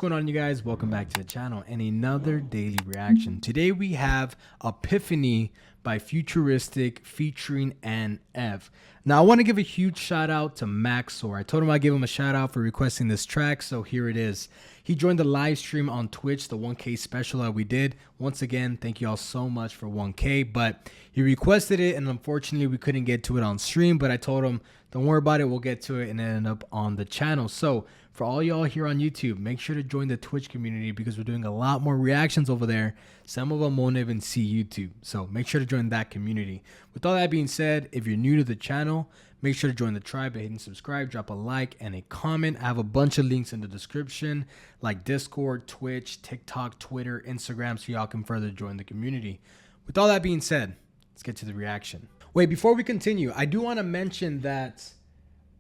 going on, you guys? Welcome back to the channel and another daily reaction. Today we have Epiphany by Futuristic featuring NF. Now I want to give a huge shout out to Maxor. I told him I'd give him a shout out for requesting this track, so here it is. He joined the live stream on Twitch, the 1K special that we did. Once again, thank you all so much for 1K, but he requested it and unfortunately we couldn't get to it on stream, but I told him don't worry about it, we'll get to it, and it ended up on the channel. So for all y'all here on YouTube, make sure to join the Twitch community because we're doing a lot more reactions over there. Some of them won't even see YouTube, so make sure to join that community. With all that being said, if you're new to the channel, make sure to join the tribe by hitting subscribe, drop a like and a comment. I have a bunch of links in the description like Discord, Twitch, TikTok, Twitter, Instagram, so y'all can further join the community. With all that being said, let's get to the reaction. Wait, before we continue, I do want to mention that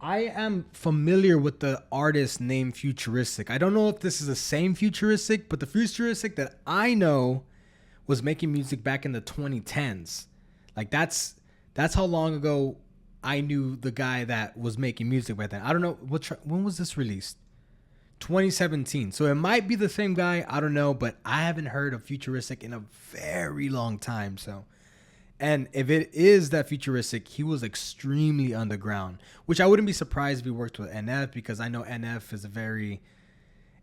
I am familiar with the artist named Futuristic. I don't know if this is the same Futuristic, but the Futuristic that I know was making music back in the 2010s. Like that's how long ago I knew the guy that was making music back then. I don't know when was this released? 2017. So it might be the same guy. I don't know, but I haven't heard of Futuristic in a very long time. So. And if it is that Futuristic, he was extremely underground, which I wouldn't be surprised if he worked with NF because I know NF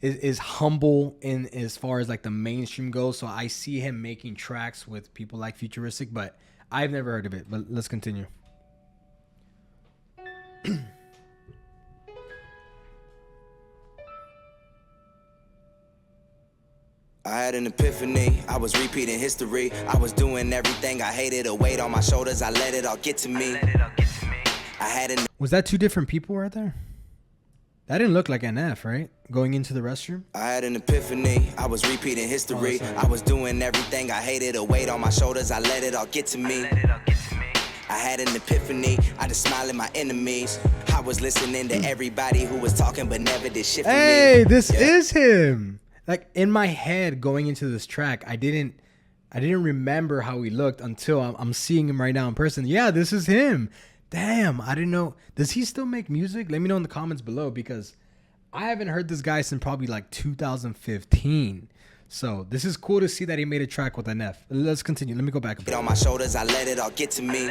is humble in as far as like the mainstream goes. So I see him making tracks with people like Futuristic, but I've never heard of it. But let's continue. I had an epiphany, I was repeating history. I was doing everything I hated, a weight on my shoulders, I let it all get to me. I had an... Was that two different people right there? That didn't look like NF, right? Going into the restroom? I had an epiphany, I was repeating history. I was doing everything I hated, a weight on my shoulders, I let it all get to me. I had an epiphany, I just smiled at my enemies. I was listening to everybody who was talking but never did shit for me. Hey, this is him! Like in my head going into this track, I didn't remember how he looked until I'm seeing him right now in person. Yeah, this is him. Damn, I didn't know. Does he still make music? Let me know in the comments below because I haven't heard this guy since probably like 2015. So this is cool to see that he made a track with NF. Let's continue. Let me go back a bit. On my shoulders, I let it all get to me.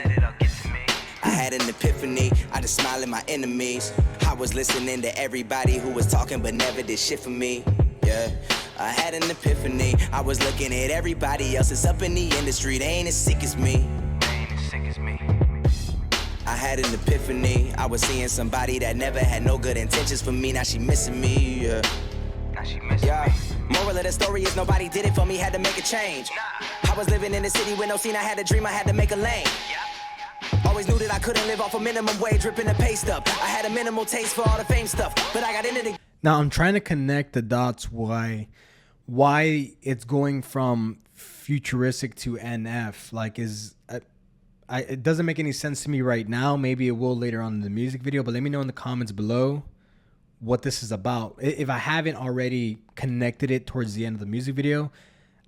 I had an epiphany, I just smiled at my enemies. I was listening to everybody who was talking but never did shit for me. Yeah, I had an epiphany. I was looking at everybody else that's up in the industry. They ain't as sick as me. I had an epiphany. I was seeing somebody that never had no good intentions for me. Now she missing me. Yeah. Moral of the story is nobody did it for me. Had to make a change. I was living in the city with no scene. I had a dream. I had to make a lane. Always knew that I couldn't live off a minimum wage, dripping the pay stuff. I had a minimal taste for all the fame stuff, but I got into the... Now I'm trying to connect the dots why it's going from Futuristic to NF. Like it doesn't make any sense to me right now. Maybe it will later on in the music video, but let me know in the comments below what this is about. If I haven't already connected it towards the end of the music video,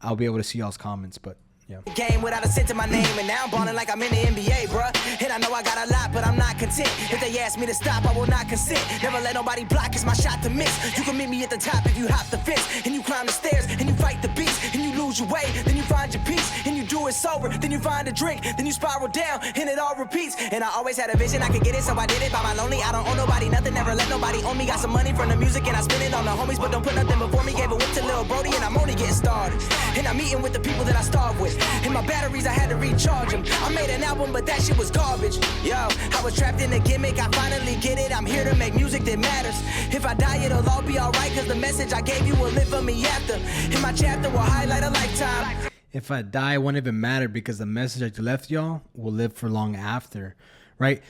I'll be able to see y'all's comments, but yeah. Game without a cent to my name, and now I'm balling like I'm in the NBA, bruh. And I know I got a lot, but I'm not content. If they ask me to stop, I will not consent. Never let nobody block, it's my shot to miss. You can meet me at the top if you hop the fence, and you climb the stairs, and you fight the beast, and you lose your way, then you find your peace, and you do it sober, then you find a drink, then you spiral down, and it all repeats. And I always had a vision I could get it, so I did it by my lonely. I don't owe nobody nothing, never let nobody own me. Got some money from the music, and I spend it on the homies, but don't put nothing before me. Gave a whip to Lil Brody, and I'm only getting started. And I'm eating with the people that I starve with. And my batteries, I had to recharge them. I made an album, but that shit was garbage. Yo, I was trapped in a gimmick, I finally get it. I'm here to make music that matters. If I die, it'll all be alright, cause the message I gave you will live for me after. And my chapter will highlight a lifetime. If I die, it won't even matter because the message I left y'all will live for long after, right?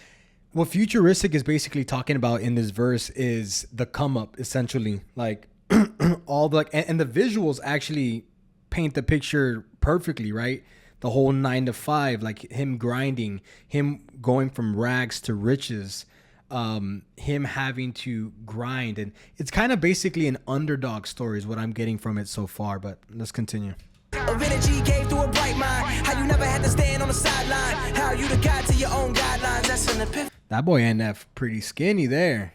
What Futuristic is basically talking about in this verse is the come up, essentially. Like all the like, and the visuals actually paint the picture perfectly, right? The whole 9 to 5, like him grinding, him going from rags to riches, him having to grind, and it's kind of basically an underdog story is what I'm getting from it so far. But let's continue. Of energy gave through a bright mind. How you never had to stand on the sideline. How you the guide to your own guidelines. That's an epiphany. That boy NF pretty skinny there.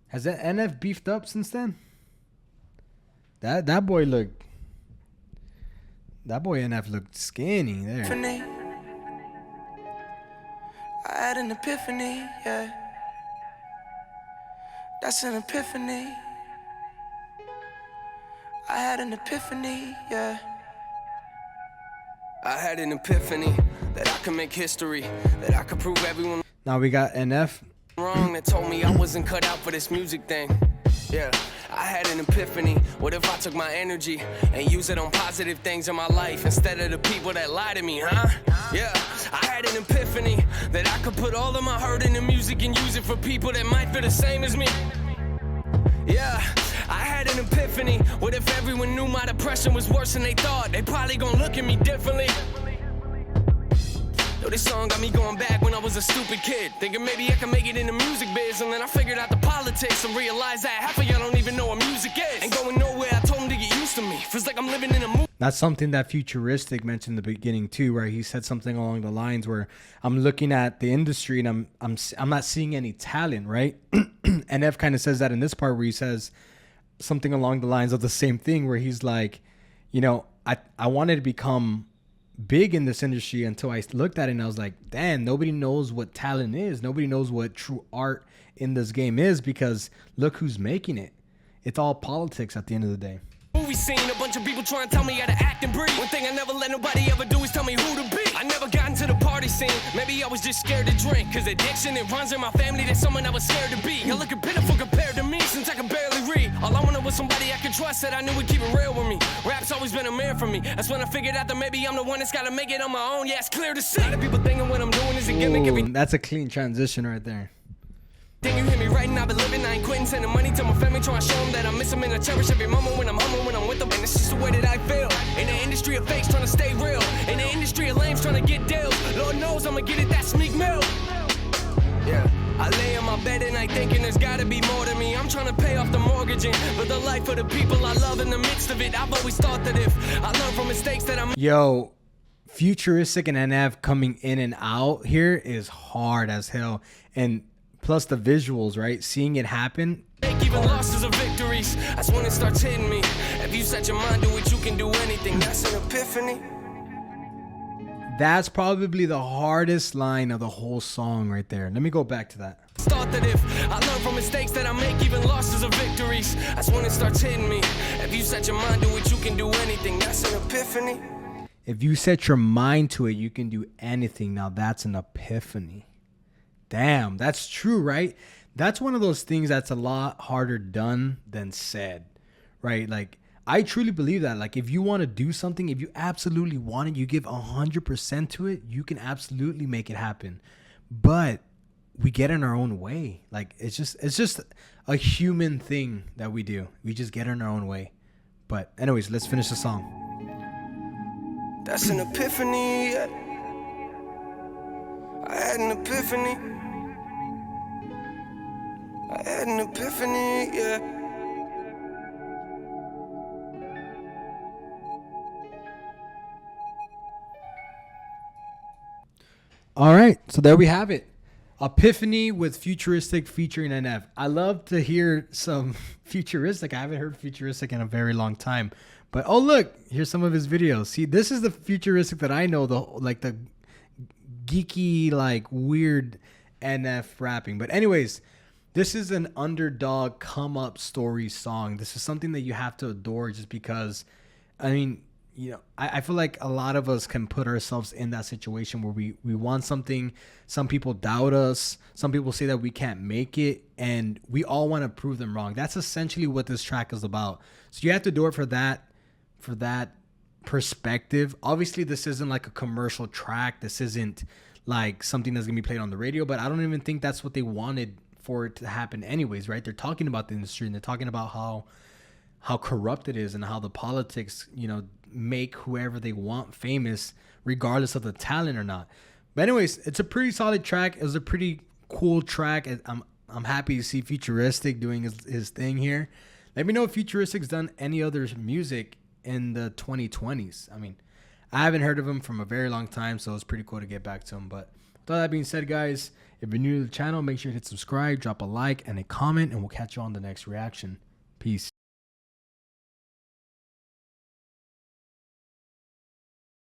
Has that NF beefed up since then? That boy looked. That boy NF looked skinny there. Epiphany. I had an epiphany, yeah. That's an epiphany. I had an epiphany, yeah. I had an epiphany that I could make history, that I could prove everyone Now we got NF. wrong that told me I wasn't cut out for this music thing. Yeah, I had an epiphany. What if I took my energy and use it on positive things in my life instead of the people that lie to me, huh? Yeah, I had an epiphany that I could put all of my hurt into music and use it for people that might feel the same as me. Yeah, I had an epiphany. What if everyone knew my depression was worse than they thought? They probably gonna look at me differently. Yo, this song got me going back when I was a stupid kid, thinking maybe I could make it in the music biz, and then I figured out the politics and realized that half of y'all don't even know what music is. Ain't going nowhere, I told them to get used to me. Feels like I'm living in a movie. That's something that Futuristic mentioned in the beginning too, where he said something along the lines where I'm looking at the industry and I'm not seeing any talent, right? NF kind of says that in this part where he says something along the lines of the same thing, where he's like, you know, I wanted to become big in this industry until I looked at it and I was like, damn, nobody knows what talent is. Nobody knows what true art in this game is, because look who's making it. It's all politics at the end of the day. Movie scene, a bunch of people trying to tell me how to act and breathe. One thing I never let nobody ever do is tell me who to be. I never got into the party scene. Maybe I was just scared to drink, cause addiction, it runs in my family. That's someone I was scared to be. You're looking pitiful compared to me, since I can barely read. All I wanted was somebody I could trust, that I knew would keep it real with me. Rap's always been a mirror for me. That's when I figured out that maybe I'm the one that's gotta make it on my own. Yeah, it's clear to see. A lot of people thinking what I'm doing is a gimmick. Ooh, that's a clean transition right there. Then you hear me writing, I've been living, I ain't quitting, sending money to my family, trying to show them that I miss them and I cherish every moment when I'm home, when I'm with them. And it's just the way that I feel. In the industry of fakes, trying to stay real. In the industry of lames, trying to get deals. Lord knows I'ma get it, that's Meek Mill. Yeah, I lay on my bed at night thinking there's gotta be more to me. I'm trying to pay off the mortgage and for the life of the people I love in the midst of it. I've always thought that if I learn from mistakes that I'm... Yo, Futuristic and NF coming in and out here is hard as hell. And plus the visuals, right? Seeing it happen. Even losses are victories. That's when it starts hitting me. If you set your mind to it, you can do anything. That's an epiphany. That's probably the hardest line of the whole song right there. Let me go back to that. Thought that if I learn from mistakes that I make, even losses are victories. That's when it starts hitting me. If you set your mind to it, you can do anything. That's an epiphany. If you set your mind to it, you can do anything. Now that's an epiphany. Damn, that's true, right? That's one of those things that's a lot harder done than said, right? Like, I truly believe that. Like, if you want to do something, if you absolutely want it, you give 100% to it, you can absolutely make it happen. But we get in our own way. Like, it's just a human thing that we do. We just get in our own way. But anyways, let's finish the song. That's an epiphany. I had an epiphany. I had an epiphany, yeah. All right, so there we have it. Epiphany with Futuristic featuring NF. I love to hear some Futuristic. I haven't heard Futuristic in a very long time. But oh look, here's some of his videos. See, this is the Futuristic that I know, the geeky, like weird NF rapping. But anyways, this is an underdog come up story song. This is something that you have to adore just because, I mean, you know, I feel like a lot of us can put ourselves in that situation where we want something. Some people doubt us. Some people say that we can't make it, and we all want to prove them wrong. That's essentially what this track is about. So you have to do it for that perspective. Obviously, this isn't like a commercial track. This isn't like something that's gonna be played on the radio, but I don't even think that's what they wanted for it to happen anyways, right? They're talking about the industry and they're talking about how corrupt it is and how the politics, you know, make whoever they want famous regardless of the talent or not. But anyways, it's a pretty solid track. It was a pretty cool track. I'm happy to see Futuristic doing his thing here. Let me know if Futuristic's done any other music in the 2020s. I mean, I haven't heard of him from a very long time, so it's pretty cool to get back to him. But with all that being said, guys, if you're new to the channel, make sure to hit subscribe, drop a like, and a comment, and we'll catch you on the next reaction. Peace.